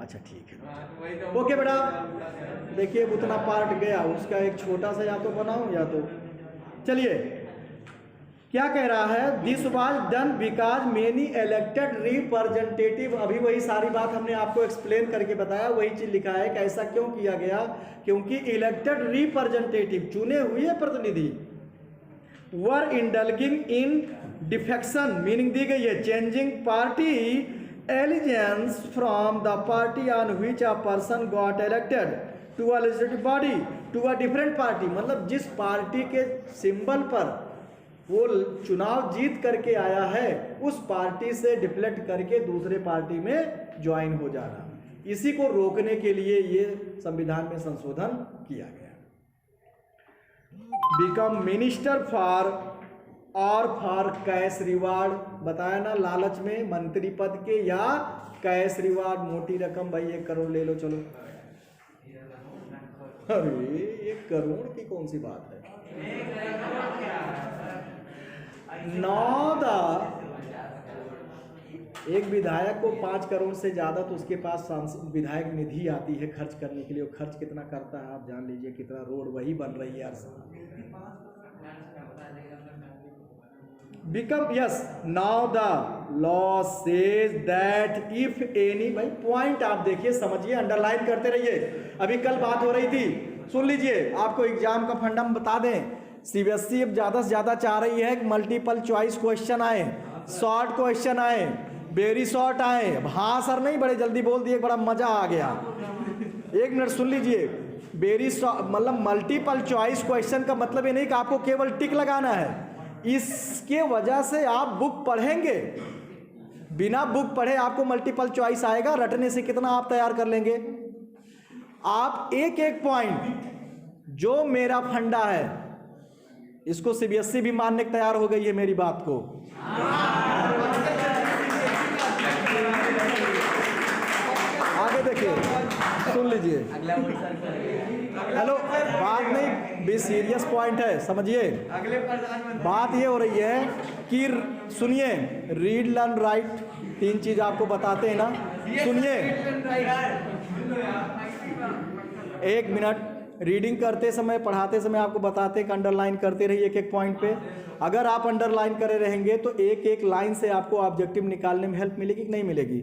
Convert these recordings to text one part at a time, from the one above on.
अच्छा ठीक है, ओके बेटा। देखिए उतना पार्ट गया, उसका एक छोटा सा या तो बनाऊं या तो, चलिए क्या कह रहा है, this was done because many elected representative, अभी वही सारी बात हमने आपको एक्सप्लेन करके बताया, वही चीज लिखा है कि ऐसा क्यों किया गया, क्योंकि इलेक्टेड रिप्रेजेंटेटिव चुने हुए प्रतिनिधि वर इंडल्गिंग इन डिफेक्शन, मीनिंग दी गई है changing party allegiance from the party on which a person got elected to a legislative body to a different party, मतलब जिस पार्टी के सिंबल पर वो चुनाव जीत करके आया है उस पार्टी से डिफ्लेक्ट करके दूसरे पार्टी में ज्वाइन हो जाना, इसी को रोकने के लिए ये संविधान में संशोधन किया गया। बिकम मिनिस्टर फॉर और फॉर कैश रिवार्ड, बताया ना लालच में मंत्री पद के या कैश रिवार्ड, मोटी रकम भाई 1 करोड़ ले लो चलो, अरे 1 करोड़ की कौन सी बात है। एक विधायक को 5 करोड़ से ज्यादा तो उसके पास विधायक निधि आती है खर्च करने के लिए, वो खर्च कितना करता है आप जान लीजिए, कितना रोड वही बन रही है यार। Become yes now the law says that if any, भाई पॉइंट आप देखिए समझिए, अंडरलाइन करते रहिए। अभी कल बात हो रही थी, सुन लीजिए, आपको एग्जाम का फंडा बता दें, सीबीएसई अब ज्यादा से ज्यादा चाह रही है कि मल्टीपल चॉइस क्वेश्चन आए, शॉर्ट क्वेश्चन आए, वेरी शॉर्ट आए। हाँ सर नहीं, बड़े जल्दी बोल दिए, बड़ा मजा आ गया। 1 मिनट सुन लीजिए, वेरी मतलब मल्टीपल चॉइस क्वेश्चन का मतलब ये नहीं कि आपको केवल टिक लगाना है, इसके वजह से आप बुक पढ़ेंगे, बिना बुक पढ़े आपको मल्टीपल चॉइस आएगा, रटने से कितना आप तैयार कर लेंगे। आप एक एक पॉइंट जो मेरा फंडा है इसको सीबीएसई भी मानने को तैयार हो गई है मेरी बात को। आगे देखिए, सुन लीजिए, हेलो, बात नहीं भी सीरियस पॉइंट है, समझिए। बात ये हो रही है कि सुनिए, रीड लर्न राइट 3 चीज आपको बताते हैं ना, सुनिए 1 मिनट, रीडिंग करते समय पढ़ाते समय आपको बताते हैं कि अंडरलाइन करते रहिए एक एक पॉइंट पे। अगर आप अंडरलाइन करे रहेंगे तो एक एक लाइन से आपको ऑब्जेक्टिव निकालने में हेल्प मिलेगी कि नहीं मिलेगी।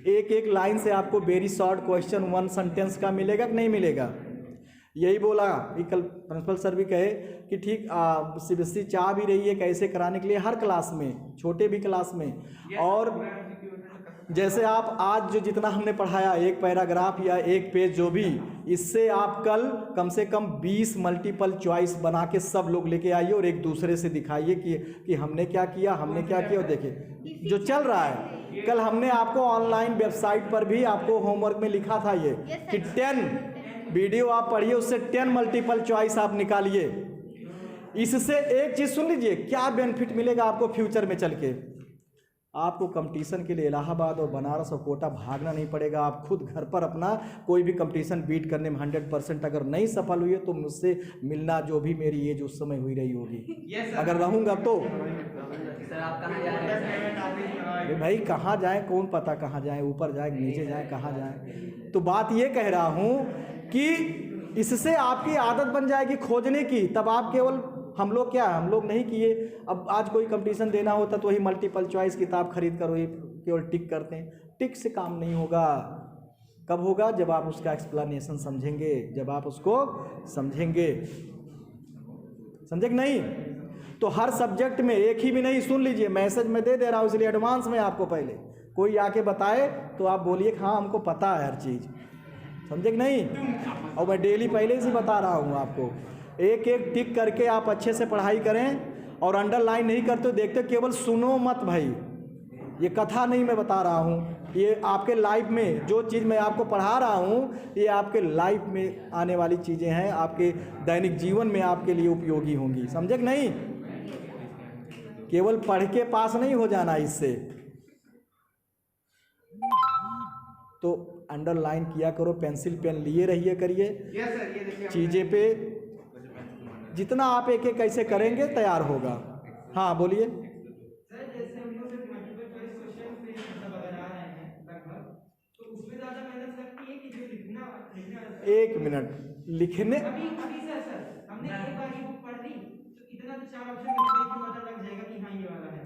एक एक लाइन से आपको वेरी शॉर्ट क्वेश्चन 1 सेंटेंस का मिलेगा कि नहीं मिलेगा। यही बोला कि कल प्रिंसिपल सर भी कहे कि ठीक सीबीएसई चाह भी रही है कैसे कराने के लिए हर क्लास में, छोटे भी क्लास में। और जैसे आप आज जो जितना हमने पढ़ाया, 1 पैराग्राफ या 1 पेज जो भी, इससे आप कल कम से कम 20 मल्टीपल चॉइस बना के सब लोग लेके आइए और एक दूसरे से दिखाइए कि हमने क्या किया, हमने क्या किया। और देखिए जो चल रहा है, कल हमने आपको ऑनलाइन वेबसाइट पर भी आपको होमवर्क में लिखा था ये कि 10 वीडियो आप पढ़िए, उससे 10 मल्टीपल चॉइस आप निकालिए। इससे एक चीज सुन लीजिए, क्या बेनिफिट मिलेगा आपको फ्यूचर में चल के। आपको कंपटीशन के लिए इलाहाबाद और बनारस और कोटा भागना नहीं पड़ेगा। आप खुद घर पर अपना कोई भी कंपटीशन बीट करने में 100% अगर नहीं सफल हुई है तो मुझसे मिलना, जो भी मेरी एज उस समय हुई रही होगी। अगर रहूंगा तो सर आप कहाँ जा रहे हैं? भाई कहाँ जाए, कौन पता कहाँ जाए, ऊपर जाए नीचे जाए, कहाँ जाए। तो बात ये कह रहा हूँ कि इससे आपकी आदत बन जाएगी खोजने की। तब आप केवल, हम लोग क्या, हम लोग नहीं किए। अब आज कोई कंपटीशन देना होता तो वही मल्टीपल चॉइस किताब खरीद कर वही केवल टिक करते हैं। टिक से काम नहीं होगा। कब होगा? जब आप उसका एक्सप्लेनेशन समझेंगे, जब आप उसको समझेंगे। समझे कि नहीं? तो हर सब्जेक्ट में एक ही भी नहीं, सुन लीजिए, मैसेज में दे रहा हूँ इसलिए एडवांस में आपको, पहले कोई आके बताए तो आप बोलिए हाँ हमको पता है हर चीज़। समझे कि नहीं? और मैं डेली पहले से बता रहा हूँ आपको, एक एक टिक करके आप अच्छे से पढ़ाई करें। और अंडरलाइन नहीं करते देखते, केवल सुनो मत भाई, ये कथा नहीं मैं बता रहा हूँ, ये आपके लाइफ में जो चीज़ मैं आपको पढ़ा रहा हूँ ये आपके लाइफ में आने वाली चीज़ें हैं, आपके दैनिक जीवन में आपके लिए उपयोगी होंगी। समझे कि नहीं? केवल पढ़ के पास नहीं हो जाना इससे। तो अंडरलाइन किया करो, पेंसिल पेन लिए रहिए करिए चीज़ें पे। जितना आप एक एक कैसे करेंगे तैयार होगा। हाँ बोलिए। सर जैसे हम लोग सिर्फ मल्टीपल चॉइस क्वेश्चन पे बता रहे हैं लगभग, तो उसमें ज़्यादा मेहनत लगती एक मिनट लिखने अभी सर हमने एक बार ये बुक पढ़ ली तो इतना तो 4 ऑप्शन में देख के पता लग जाएगा कि हाँ ये वाला है।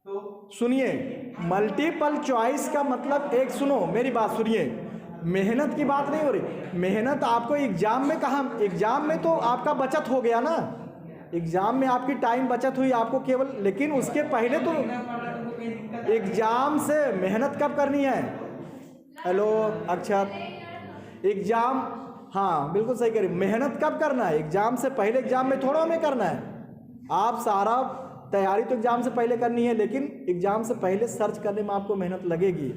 तो सुनिए, मल्टीपल चॉइस का मतलब, एक सुनो मेरी बात सुनिए, मेहनत की बात नहीं हो रही। मेहनत आपको एग्जाम में कहाँ, एग्जाम में तो आपका बचत हो गया ना, एग्जाम में आपकी टाइम बचत हुई आपको केवल, लेकिन उसके पहले तो एग्जाम से मेहनत कब करनी है? हेलो अक्षत, एग्जाम, हाँ बिल्कुल सही कह रही, मेहनत कब करना है? एग्जाम से पहले, एग्जाम में थोड़ा हमें करना है। आप सारा तैयारी तो एग्जाम से पहले करनी है, लेकिन एग्जाम से पहले सर्च करने में आपको मेहनत लगेगी,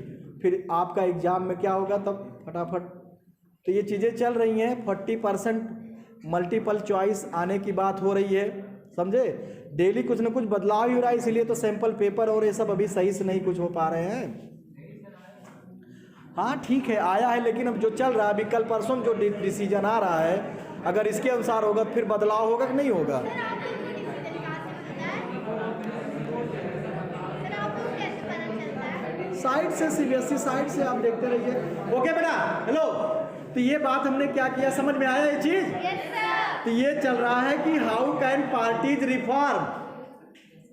फिर आपका एग्जाम में क्या होगा तब फटाफट। तो ये चीज़ें चल रही हैं। 40% मल्टीपल चॉइस आने की बात हो रही है, समझे? डेली कुछ ना कुछ बदलाव ही हो रहा है, इसीलिए तो सैंपल पेपर और ये सब अभी सही से नहीं कुछ हो पा रहे हैं। हाँ ठीक है, आया है, लेकिन अब जो चल रहा है अभी, कल परसों जो डिसीजन आ रहा है, अगर इसके अनुसार होगा फिर बदलाव होगा कि नहीं होगा? साइट से, सीबीएसई साइट से आप देखते रहिए। ओके बेटा, हेलो। तो ये बात हमने क्या किया, समझ में आया ये चीज? तो ये चल रहा है कि हाउ कैन पार्टीज रिफॉर्म।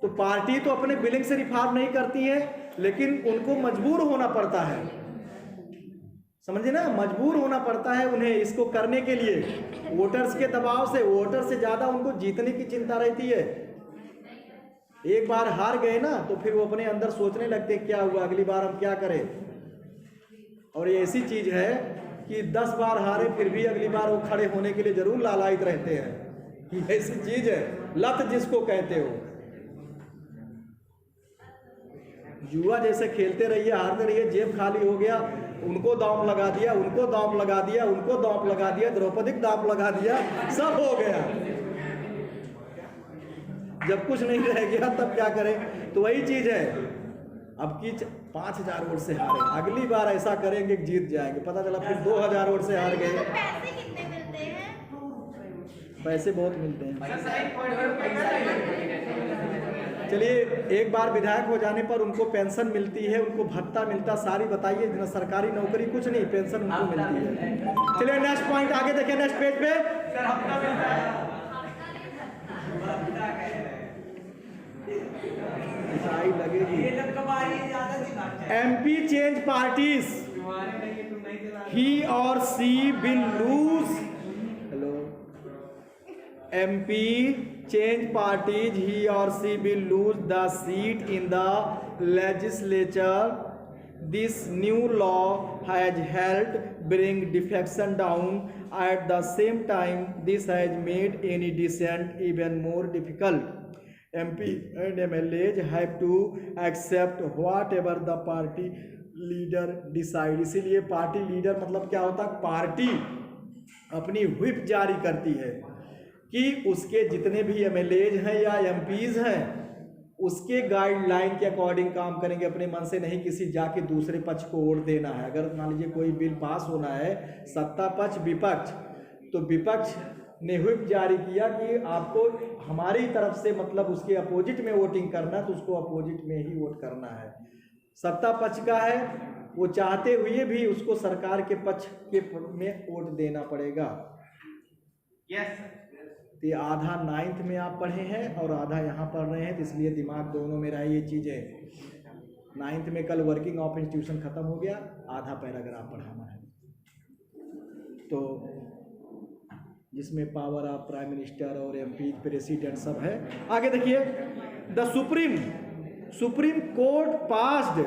तो पार्टी तो अपने बिलिंग से रिफॉर्म नहीं करती है, लेकिन उनको मजबूर होना पड़ता है, समझे ना, मजबूर होना पड़ता है उन्हें इसको करने के लिए, वोटर्स के दबाव से। वोटर से ज्यादा उनको जीतने की चिंता रहती है। एक बार हार गए ना तो फिर वो अपने अंदर सोचने लगते क्या हुआ, अगली बार हम क्या करें। और ये ऐसी चीज है कि 10 बार हारे फिर भी अगली बार वो खड़े होने के लिए जरूर लालायित रहते हैं। ये ऐसी चीज है, लत जिसको कहते हो। जुआ जैसे खेलते रहिए, हारते रहिए, जेब खाली हो गया, उनको दांव लगा दिया, उनको दांव लगा दिया, उनको दांव लगा दिया, द्रौपदी को दांव लगा दिया, सब हो गया। जब कुछ नहीं रह गया तब क्या करें? तो वही चीज है, अब की 5000 वोट से हारे, अगली बार ऐसा करेंगे कि जीत जाएंगे। पता चला फिर 2000 वोट से हार गए। पैसे कितने मिलते हैं? पैसे बहुत मिलते हैं। चलिए, एक बार विधायक हो जाने पर उनको पेंशन मिलती है, उनको भत्ता मिलता, सारी बताइए ना, सरकारी नौकरी कुछ नहीं, पेंशन उनको मिलती है। चलिए नेक्स्ट पॉइंट आगे देखिए, नेक्स्ट पेज पे। सर हफ्ता मिलता है। लगेगी। MP change parties. He or she will lose. Hello. MP change parties. He or she will lose the seat in the legislature. This new law has helped bring defection down. At the same time, this has made any dissent even more difficult. MP and MLAs have to accept whatever the party leader decide. इसीलिए party leader मतलब क्या होता है? Party अपनी whip जारी करती है कि उसके जितने भी MLAs हैं या MPs हैं, उसके गाइडलाइन के अकॉर्डिंग काम करेंगे, अपने मन से नहीं किसी जाके दूसरे पक्ष को वोट देना है। अगर मान लीजिए कोई बिल पास होना है, सत्ता पक्ष विपक्ष, तो विपक्ष ने व्हिप जारी किया कि आपको हमारी तरफ से मतलब उसके अपोजिट में वोटिंग करना, तो उसको अपोजिट में ही वोट करना है। सत्ता पक्ष का है, वो चाहते हुए भी उसको सरकार के पक्ष के में वोट देना पड़ेगा। यस। तो आधा 9th में आप पढ़े हैं और आधा यहाँ पढ़ रहे हैं, तो इसलिए दिमाग दोनों में रहा। ये चीज़ें 9th में कल वर्किंग ऑफ इंस्टीट्यूशन खत्म हो गया, आधा पैराग्राफ पढ़ाना है, तो जिसमें पावर ऑफ प्राइम मिनिस्टर और MP प्रेसिडेंट सब है। आगे देखिए, the supreme court passed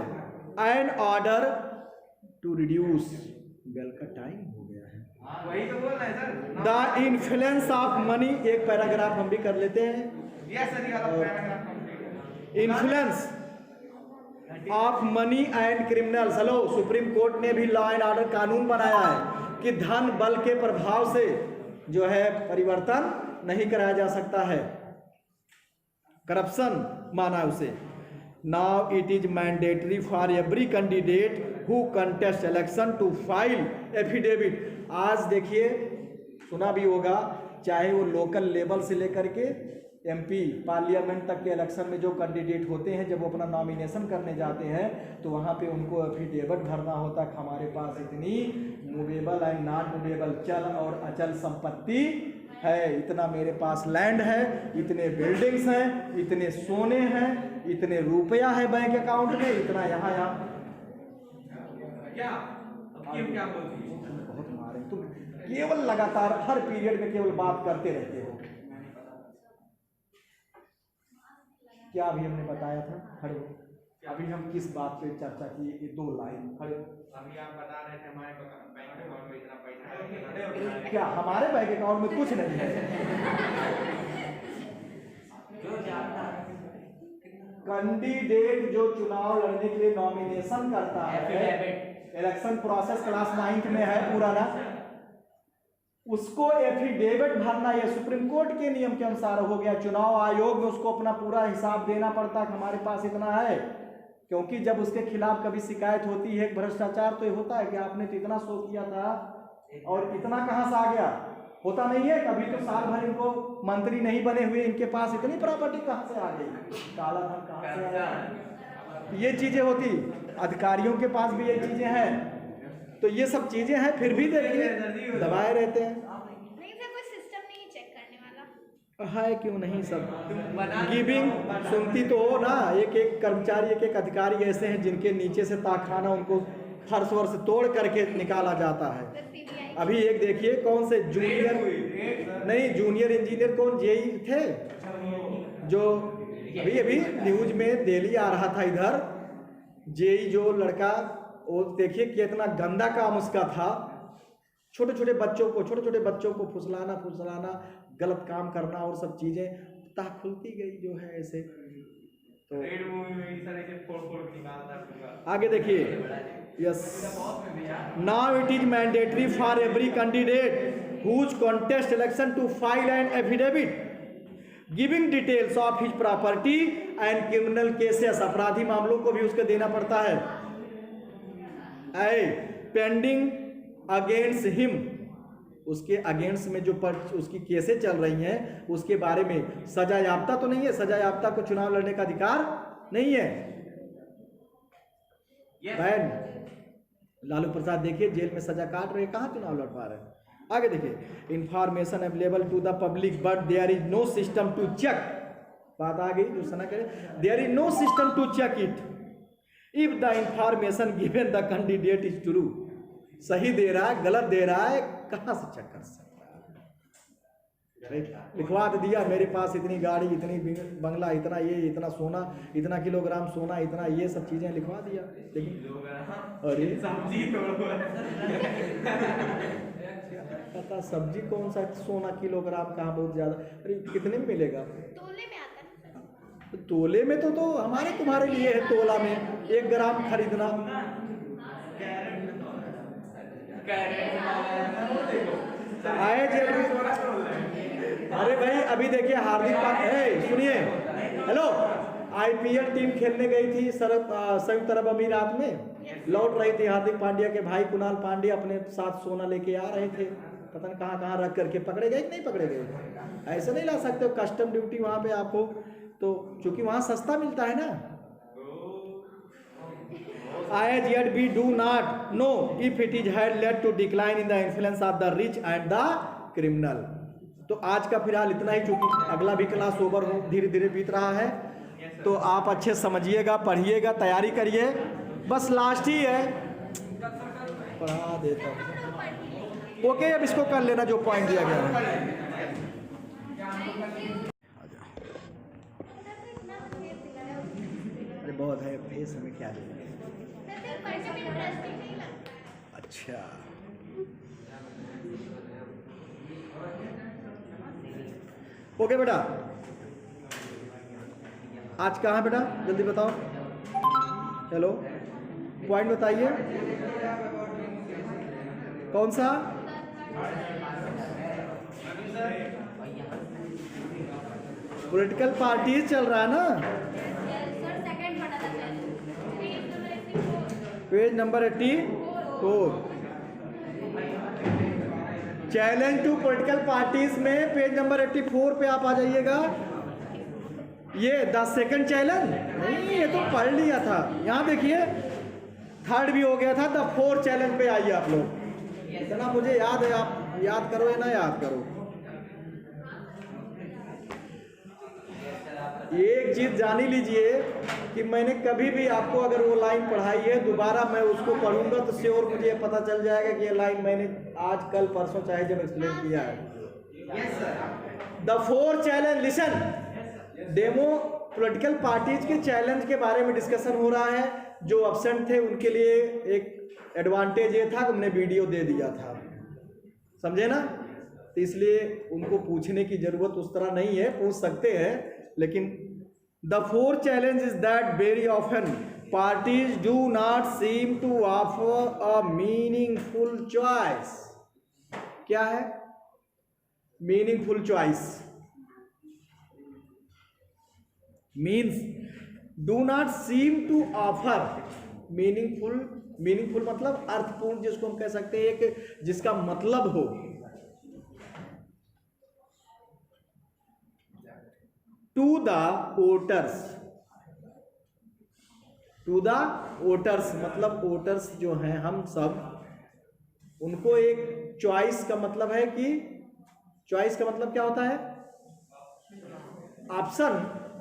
an order to reduce, bail का टाइम हो गया है, वही तो बोल रहे हैं sir. The influence of money, एक पैराग्राफ हम भी कर लेते हैं। यस सर, ये वाला paragraph complete. Influence of money and criminals. Hello, supreme court ने भी लॉ एंड ऑर्डर कानून बनाया है कि धन बल के प्रभाव से जो है परिवर्तन नहीं कराया जा सकता है, करप्शन माना उसे। Now it is mandatory for every candidate who contest election to file affidavit. आज देखिए, सुना भी होगा, चाहे वो लोकल लेवल से लेकर के MP पार्लियामेंट तक के इलेक्शन में जो कैंडिडेट होते हैं, जब वो अपना नॉमिनेशन करने जाते हैं तो वहाँ पे उनको एफिडेविट भरना होता है कि हमारे पास इतनी मूवेबल एंड नॉन मूवेबल चल और अचल संपत्ति है, इतना मेरे पास लैंड है, इतने बिल्डिंग्स हैं, इतने सोने हैं, इतने रुपया है बैंक अकाउंट में, इतना यहाँ क्या बोलती है? बहुत मारे तुम, केवल लगातार हर पीरियड में केवल बात करते रहते हो। क्या अभी हमने बताया था? खड़े हो। अभी हम किस बात पे चर्चा की? ये 2 लाइन खड़े। अभी आप बता रहे थे हमारे बैंक अकाउंट में इतना पैसा है। क्या हमारे बैंक अकाउंट में कुछ नहीं है? कैंडिडेट जो चुनाव लड़ने के लिए नॉमिनेशन करता है, इलेक्शन प्रोसेस क्लास 9 में है पूरा ना, उसको एफिडेविट भरना, ये सुप्रीम कोर्ट के नियम के अनुसार हो गया। चुनाव आयोग में उसको अपना पूरा हिसाब देना पड़ता है कि हमारे पास इतना है, क्योंकि जब उसके खिलाफ कभी शिकायत होती है भ्रष्टाचार, तो ये होता है कि आपने तो इतना शो किया था और इतना कहाँ से आ गया, होता नहीं है। कभी तो साल भर इनको मंत्री नहीं बने हुए, इनके पास इतनी प्रॉपर्टी कहाँ से आ गई, काला धन कहाँ से आया, ये चीजें होती। अधिकारियों के पास भी ये चीजें हैं, तो ये सब चीजें हैं, फिर भी देखिए दबाए रहते हैं। नहीं सर, कोई सिस्टम नहीं चेक करने वाला है, क्यों नहीं? सब गिविंग सुनती तो हो ना, एक एक कर्मचारी, एक एक अधिकारी ऐसे हैं जिनके नीचे से ताखाना उनको फर्श वर्ष तोड़ करके निकाला जाता है। अभी एक देखिए, कौन से जूनियर जूनियर इंजीनियर कौन जेई थे, जो अभी न्यूज में डेली आ रहा था इधर, जेई जो लड़का, वो देखिए कितना गंदा काम उसका था, छोटे छोटे बच्चों को फुसलाना, गलत काम करना और सब चीजें खुलती गई जो है ऐसे। तो आगे देखिए, yes, now it is mandatory for every candidate whose contest election to file an affidavit giving details of his property and criminal cases, अपराधी मामलों को भी उसको देना पड़ता है, पेंडिंग अगेंस्ट हिम, उसके अगेंस्ट में जो उसकी केसें चल रही हैं उसके बारे में। सजा याफ्ता तो नहीं है, सजा याफ्ता को चुनाव लड़ने का अधिकार नहीं है। बैन लालू प्रसाद देखिए जेल में सजा काट रहे, कहाँ चुनाव लड़ पा रहे हैं। आगे देखिए, information available to the public but there is no system to check, बात आ गई जो सना करे, there is no system to check it if the information given the candidate is true, सही दे रहा है गलत दे रहा है, कहां से चेक कर सकता है? लिखवा तो दिया मेरे पास इतनी गाड़ी, इतनी बंगला, इतना ये, इतना सोना, इतना किलोग्राम सोना, इतना ये सब चीजें लिखवा दिया, लेकिन अरे पता सब्जी कौन सा सोना किलोग्राम कहाँ बहुत ज्यादा, अरे कितने में मिलेगा? तोले में आता है। तोले में तो हमारे तुम्हारे लिए है, तोला में 1 ग्राम खरीदना। आए जी, अरे भाई अभी देखिए हार्दिक पांड्या, सुनिए, हेलो, IPL टीम खेलने गई थी संयुक्त अरब अमीरात में, लौट रही थी हार्दिक पांड्या के भाई कुणाल पांड्या अपने साथ सोना लेके आ रहे थे, पता नहीं कहाँ रख करके, पकड़े गए कि नहीं पकड़े गए? ऐसे नहीं ला सकते हो, कस्टम ड्यूटी वहाँ पे आपको, तो चूंकि वहाँ सस्ता मिलता है ना। As yet we do not know if it is had led to decline in the influence of the rich and the criminal। तो आज का फिलहाल इतना ही, चूंकि अगला भी क्लास ओवर हो धीरे धीरे बीत रहा है, तो आप अच्छे समझिएगा, पढ़िएगा, तैयारी करिए, बस लास्ट ही है, पढ़ा देता हूँ। ओके, अब इसको कर लेना जो पॉइंट दिया गया है। अरे बहुत है फेस, हमें क्या देंगे? अच्छा, ओके बेटा, आज कहाँ बेटा जल्दी बताओ, चलो पॉइंट बताइए, कौन सा? पॉलिटिकल पार्टीज चल रहा है ना, page number 84, challenge to political parties में पेज नंबर 84 पे आप आ जाइएगा। ये 10 सेकंड चैलेंज नहीं, ये तो पढ़ लिया था। यहाँ देखिए थर्ड भी हो गया था। द 4 चैलेंज पे आइए आप लोग। इतना मुझे याद है, आप याद करो या ना याद करो। एक चीज जान ही लीजिए कि मैंने कभी भी आपको अगर वो लाइन पढ़ाई है, दोबारा मैं उसको पढ़ूंगा तो श्योर मुझे पता चल जाएगा कि ये लाइन मैंने आज कल परसों चाहे जब एक्सप्लेन किया है। Yes sir. The 4 challenge, listen. Demo political parties के चैलेंज के बारे में डिस्कशन हो रहा है। जो अब्सेंट थे उनके लिए एक एडवांटेज ये था कि हमने वीडियो दे दिया था, समझे ना। तो इसलिए उनको पूछने की जरूरत उस तरह नहीं है, पूछ सकते हैं। लेकिन the 4 challenge is that very often parties do not seem to offer a meaningful choice. क्या है meaningful choice? Means do not seem to offer meaningful मतलब अर्थपूर्ण, जिसको हम कह सकते हैं एक जिसका मतलब हो। टू द वोटर्स मतलब वोटर्स जो हैं हम सब, उनको एक चॉइस का मतलब है कि चॉइस का मतलब क्या होता है? ऑप्शन,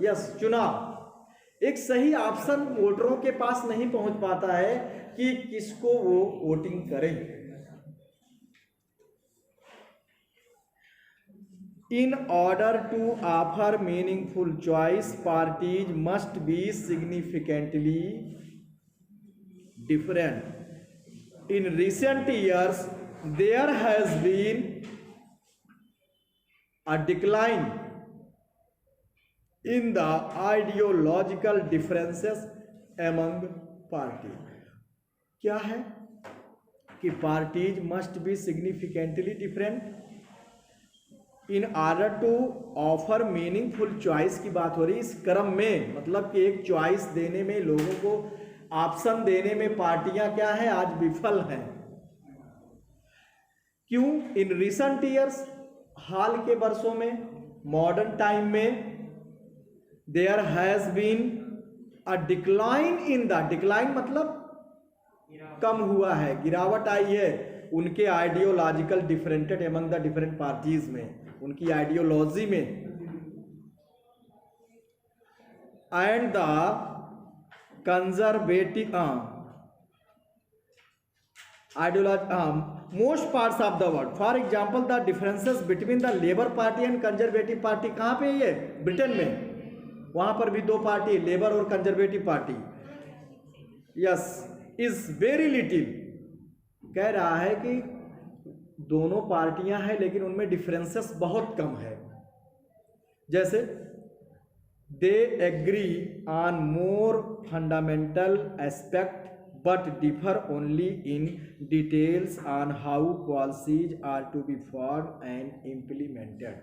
यस, चुनाव। एक सही ऑप्शन वोटरों के पास नहीं पहुंच पाता है कि किसको वो वोटिंग करें। In order to offer meaningful choice, parties must be significantly different. In recent years, there has been a decline in the ideological differences among parties. क्या है कि parties must be significantly different in order to offer meaningful choice की बात हो रही है इस क्रम में। मतलब कि एक चॉइस देने में, लोगों को ऑप्शन देने में पार्टियां क्या है, आज विफल हैं। क्यों? इन रिसेंट ईयर्स, हाल के वर्षों में, मॉडर्न टाइम में, there has been a decline in the, decline मतलब कम हुआ है, गिरावट आई है उनके ideological differented among the different parties में, उनकी आइडियोलॉजी में। And the conservative ideology most parts of the world. For example the differences between the labour party and conservative party. कहाँ पे ये? ब्रिटेन में। वहां पर भी 2 पार्टी, लेबर और conservative party. Yes, is very little. कह रहा है कि दोनों पार्टियां हैं लेकिन उनमें डिफरेंसेस बहुत कम है। जैसे they agree on more fundamental aspect but differ only in details on how policies are to be form and implemented.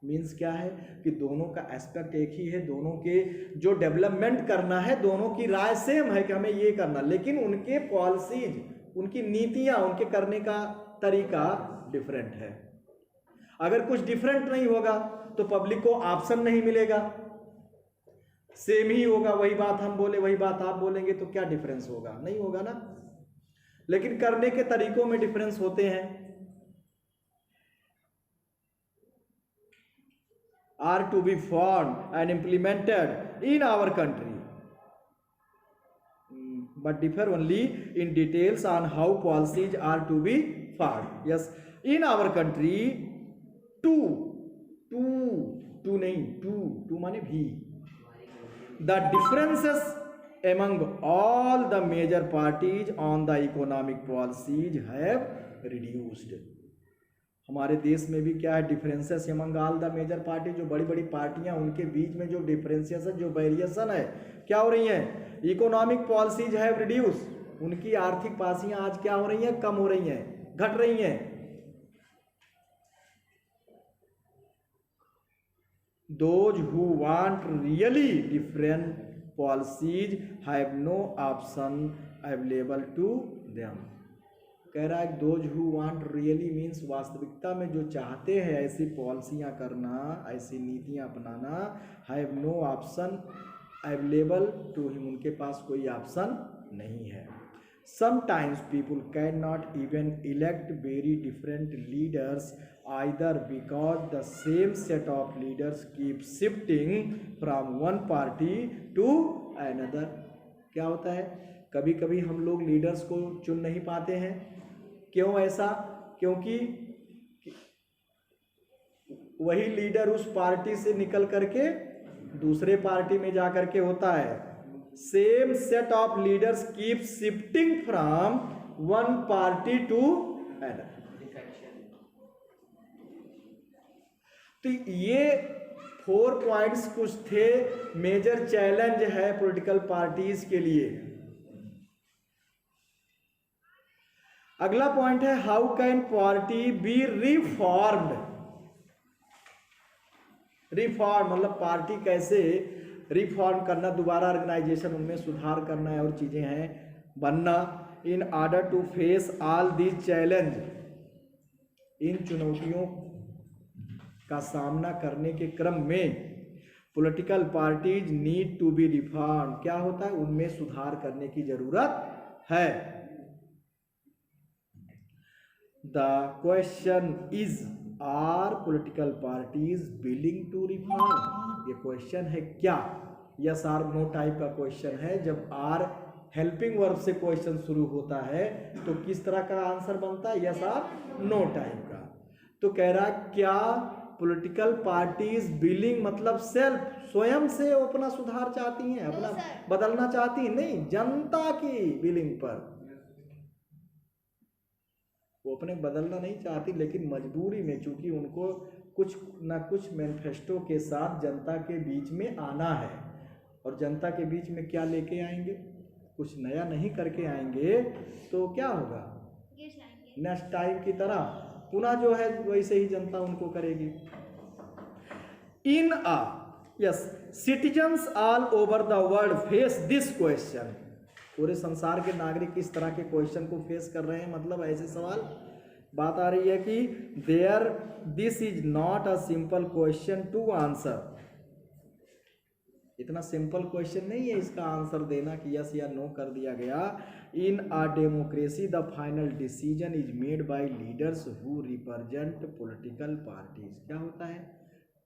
Means क्या है कि दोनों का एस्पेक्ट एक ही है, दोनों के जो डेवलपमेंट करना है, दोनों की राय सेम है कि हमें ये करना, लेकिन उनके पॉलिसीज, उनकी नीतियां, उनके करने का तरीका डिफरेंट है। अगर कुछ डिफरेंट नहीं होगा तो पब्लिक को ऑप्शन नहीं मिलेगा, सेम ही होगा, वही बात हम बोले वही बात आप बोलेंगे तो क्या डिफरेंस होगा? नहीं होगा ना। लेकिन करने के तरीकों में डिफरेंस होते हैं। Are to be form and implemented in our country but differ only in details on how policies are to be formed. Yes, in our country, two माने भी, the differences among all the major parties on the economic policies have reduced. हमारे देश में भी क्या है, differences among all the major parties, जो बड़ी बड़ी पार्टियां, उनके बीच में जो डिफरेंशिएशन, जो वेरिएशन है, क्या हो रही हैं? Economic policies have reduce. उनकी आर्थिक पासियां आज क्या हो रही हैं? कम हो रही हैं, घट रही हैं। Those who want really different policies have no option available to them. कह रहा है those who want really means वास्तविकता में जो चाहते हैं ऐसी पॉलिसियां करना, ऐसी नीतियां अपनाना, have no option available to him, उनके पास कोई ऑप्शन नहीं है। Sometimes people can not even elect very different leaders either because the same set of leaders keep shifting from one party to another। क्या होता है, कभी कभी हम लोग लीडर्स को चुन नहीं पाते हैं। क्यों ऐसा? क्योंकि वही लीडर उस पार्टी से निकल करके दूसरे पार्टी में जा करके होता है। Same set of leaders keep shifting from one party to another. तो ये 4 पॉइंट्स कुछ थे, मेजर चैलेंज है पॉलिटिकल पार्टीज के लिए। अगला पॉइंट है how can party be reformed. Reform मतलब पार्टी कैसे रिफॉर्म करना, दोबारा ऑर्गेनाइजेशन उनमें सुधार करना है और चीजें हैं बनना। In order to face all these challenge, इन चुनौतियों का सामना करने के क्रम में political parties need to be reform. क्या होता है, उनमें सुधार करने की जरूरत है। The question is are political parties willing to reform. ये क्वेश्चन है क्या, यस आर नो टाइप का क्वेश्चन है। जब आर हेल्पिंग वर्ब से क्वेश्चन शुरू होता है तो किस तरह का आंसर बनता है, यस आर नो टाइप का। तो कह रहा क्या पॉलिटिकल पार्टीज बिलिंग मतलब सेल्फ, स्वयं से वो अपना सुधार चाहती हैं, अपना बदलना चाहती हैं? नहीं, जनता की बिलिंग पर वो अपने बदलना नहीं चाहती, लेकिन मजबूरी में, चूंकि उनको कुछ ना कुछ मैनिफेस्टो के साथ जनता के बीच में आना है। और जनता के बीच में क्या लेके आएंगे, कुछ नया नहीं करके आएंगे तो क्या होगा, नेक्स्ट टाइम की तरह पुनः जो है वैसे ही जनता उनको करेगी। In yes citizens all over the world face this question. पूरे संसार के नागरिक इस तरह के क्वेश्चन को फेस कर रहे हैं, मतलब ऐसे सवाल। बात आ रही है कि there this is not a simple question to answer. इतना सिंपल क्वेश्चन नहीं है इसका आंसर देना कि यस या नो कर दिया गया। In a democracy the final decision is made by leaders who represent political parties. क्या होता है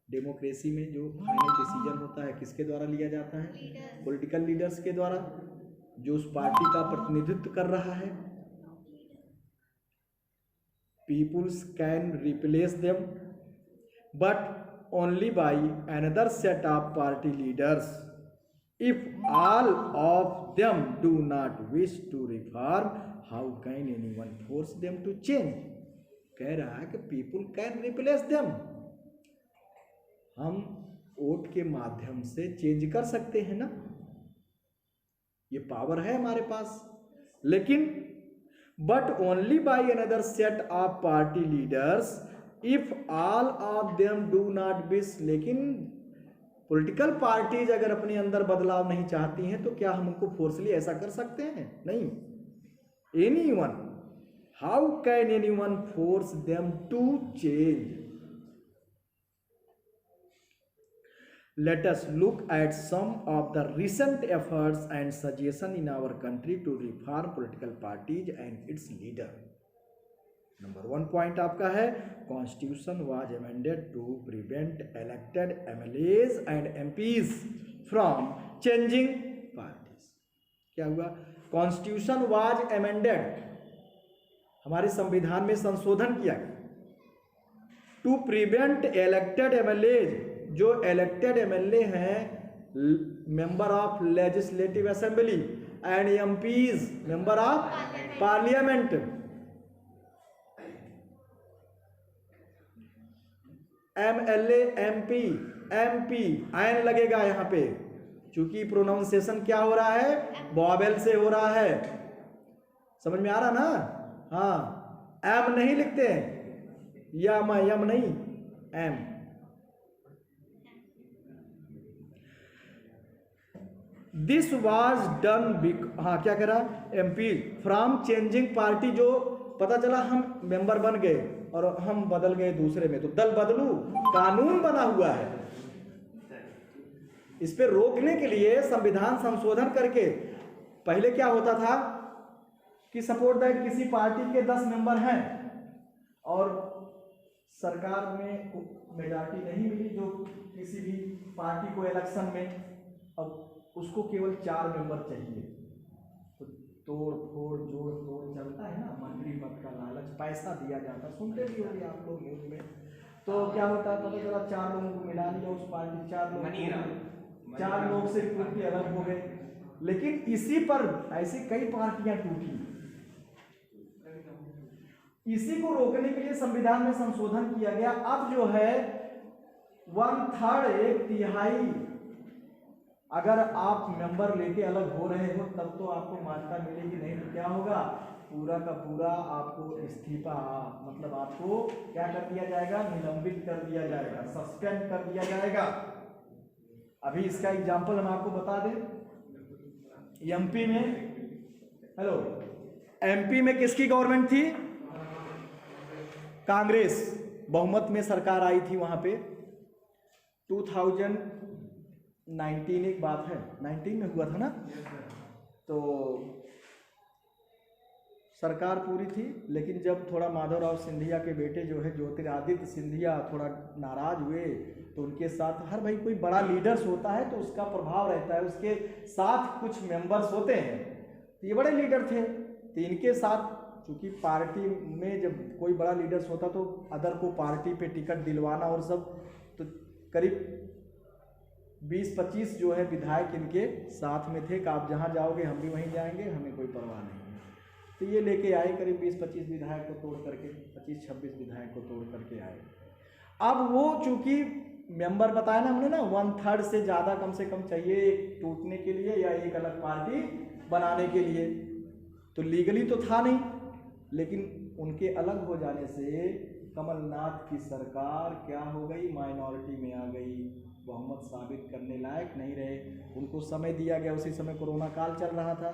डेमोक्रेसी में, जो फाइनल डिसीजन होता है किसके द्वारा लिया जाता है, पॉलिटिकल लीडर्स के द्वारा, जो उस पार्टी का प्रतिनिधित्व कर रहा है। Peoples can replace them but only by another set of party leaders if all of them do not wish to reform how can anyone force them to change। कह रहा है कि people can replace them, हम vote के माध्यम से change कर सकते हैं ना, ये पावर है हमारे पास। लेकिन but only by another set of party leaders if all of them do not wish. लेकिन पॉलिटिकल पार्टीज अगर अपने अंदर बदलाव नहीं चाहती हैं तो क्या हम उनको फोर्सली ऐसा कर सकते हैं? नहीं। Anyone, how can anyone force them to change. Let us look at some of the recent efforts and suggestion in our country to reform political parties and its leader. Number 1 point आपका है constitution was amended to prevent elected MLAs and MPs from changing parties. क्या हुआ, constitution was amended, हमारे संविधान में संशोधन किया गया टू प्रिवेंट इलेक्टेड एमएलएज, जो इलेक्टेड एमएलए हैं member of legislative assembly and MPs member of parliament. MLA MP MP ion लगेगा यहाँ पे, क्योंकि प्रोनाउंसिएशन क्या हो रहा है, वॉवेल से हो रहा है। समझ में आ रहा ना? हाँ, एम नहीं लिखते हैं, यम नहीं, एम। दिस वाज डन हाँ क्या कह रहा, MP फ्रॉम चेंजिंग पार्टी, जो पता चला हम मेंबर बन गए और हम बदल गए दूसरे में, तो दल बदलू कानून बना हुआ है। इस पे रोकने के लिए संविधान संशोधन करके, पहले क्या होता था कि सपोर्ट दैट किसी पार्टी के 10 मेंबर हैं और सरकार में मेजॉरिटी नहीं मिली जो किसी भी पार्टी को इलेक्शन में, अब उसको केवल 4 मेंबर चाहिए, तो तोड़ फोड़ जोड़ तोड़ चलता है ना, मंत्री पद का लालच, पैसा दिया जाता, सुनते भी होंगे आप लोग न्यूज में। तो क्या होता है, पता चला 4 लोगों को मिला लिया उस पार्टी, 4 लोग से टूट के अलग हो गए। लेकिन इसी पर ऐसी कई पार्टियां टूटी। इसी को रोकने के लिए संविधान में संशोधन किया गया। अब जो है 1/3 1/3 अगर आप मेंबर लेके अलग हो रहे हो तब तो आपको मान्यता मिलेगी, नहीं तो क्या होगा, पूरा का पूरा आपको इस्तीफा, मतलब आपको क्या कर दिया जाएगा, निलंबित कर दिया जाएगा, सस्पेंड कर दिया जाएगा। अभी इसका एग्जाम्पल हम आपको बता दें, एमपी में, हेलो, एमपी में किसकी गवर्नमेंट थी, कांग्रेस बहुमत में सरकार आई थी वहां पे। 2019 एक बात है, 19 में हुआ था ना, तो सरकार पूरी थी, लेकिन जब थोड़ा माधवराव सिंधिया के बेटे जो है ज्योतिरादित्य सिंधिया थोड़ा नाराज हुए, तो उनके साथ, हर भाई कोई बड़ा लीडर्स होता है तो उसका प्रभाव रहता है, उसके साथ कुछ मेंबर्स होते हैं, तो ये बड़े लीडर थे, तो इनके साथ, क्योंकि पार्टी में जब कोई बड़ा लीडर्स होता तो अदर को पार्टी पे टिकट दिलवाना और सब, तो करीब 20-25 जो है विधायक इनके साथ में थे कि आप जहाँ जाओगे हम भी वहीं जाएंगे, हमें कोई परवाह नहीं है। तो ये लेके आए करीब 20-25 विधायक को तोड़ करके, 25-26 विधायक को तोड़ करके आए। अब वो चूंकि मेंबर बताया ना हमने ना, 1/3 से ज़्यादा कम से कम चाहिए एक टूटने के लिए या एक अलग पार्टी बनाने के लिए, तो लीगली तो था नहीं, लेकिन उनके अलग हो जाने से कमलनाथ की सरकार क्या हो गई, माइनॉरिटी में आ गई, बहुमत साबित करने लायक नहीं रहे। उनको समय दिया गया, उसी समय कोरोना काल चल रहा था,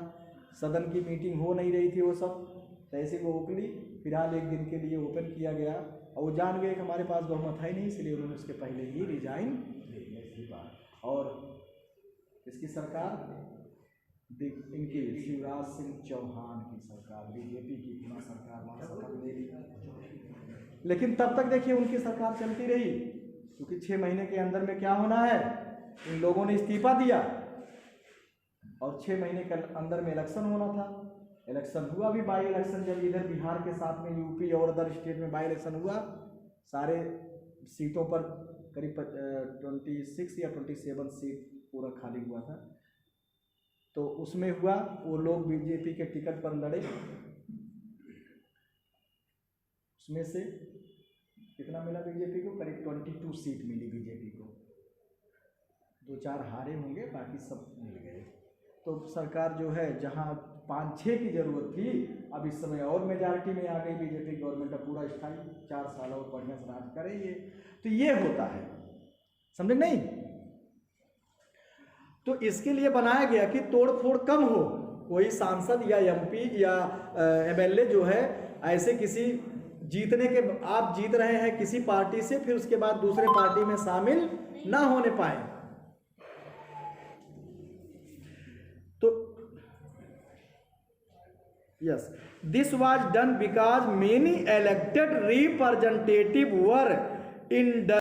सदन की मीटिंग हो नहीं रही थी, वो सब तो ऐसे वो ओपली फिलहाल एक दिन के लिए ओपन किया गया, और वो जान गए कि हमारे पास बहुमत है नहीं, इसलिए उन्होंने उसके पहले ही रिजाइन देने की बात। और इसकी सरकार इनकी शिवराज सिंह चौहान की सरकार, बीजेपी की पुनः सरकार वहाँ शपथ ले ली। लेकिन तब तक देखिए उनकी सरकार चलती रही, क्योंकि 6 महीने के अंदर में क्या होना है, इन लोगों ने इस्तीफा दिया और 6 महीने के अंदर में इलेक्शन होना था। इलेक्शन हुआ भी, बाई इलेक्शन, जब इधर बिहार के साथ में यूपी और अदर स्टेट में बाई इलेक्शन हुआ, सारे सीटों पर करीब 26 या 27 सीट पूरा खाली हुआ था, तो उसमें हुआ, वो लोग बीजेपी के टिकट पर लड़े, उसमें से कितना मिला बीजेपी को, करीब 22 सीट मिली बीजेपी को, 2-4 हारे होंगे, बाकी सब मिल गए। तो सरकार जो है जहां 5-6 की जरूरत थी, अब इस समय और मेजॉरिटी में आ गई बीजेपी गवर्नमेंट, अब पूरा स्थायी 4 साल और बढ़िया से राज करेंगे। तो ये होता है, समझे नहीं। तो इसके लिए बनाया गया कि तोड़ फोड़ कम हो, कोई सांसद या एमपी या एमएलए जो है ऐसे किसी जीतने के, आप जीत रहे हैं किसी पार्टी से, फिर उसके बाद दूसरे पार्टी में शामिल ना होने पाए। तो yes, this was done because many elected representative were in